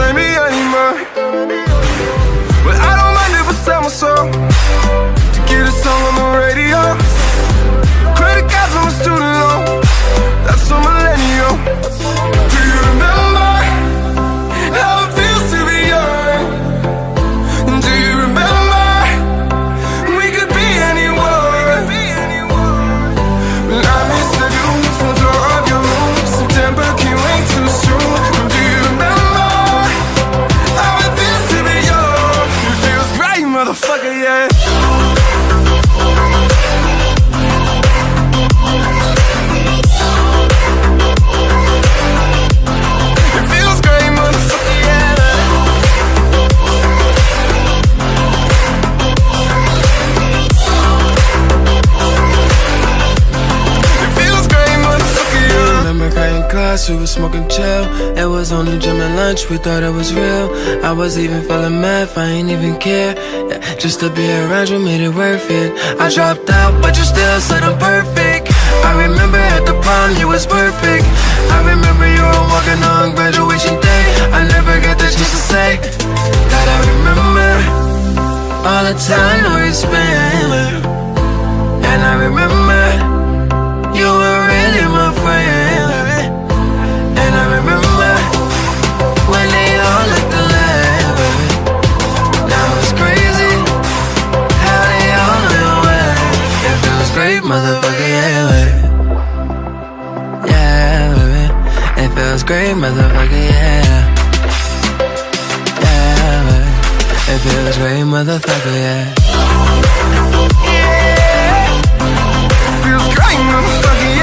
let me anymore. But I don't mind if I sell my soul to get a song on the radio. Credit cards on my student loan, that's a millennial. Do you remember how it feels to be young? Do you remember we could be anyone? I miss the view from the floor of your room. September can't wait too soon. Do you remember how it feels to be young? It feels great, motherfucker, yeah. We was smoking chill. It was only gym and lunch, we thought it was real. I was even feeling mad, I ain't even care. Yeah, just to be around you made it worth it. I dropped out, but you still said I'm perfect. I remember at the prom, you was perfect. I remember you were walking on graduation day. I never got the chance to say that I remember all the time we spent. And I remember you were really my friend. And I remember when they all looked alike. Now it's crazy how they all went away. It feels great, motherfucker, yeah, baby. Yeah, baby. It feels great, motherfucker, yeah. Yeah, baby. It feels great, motherfucker, yeah. Yeah. Feels great, motherfucker, yeah.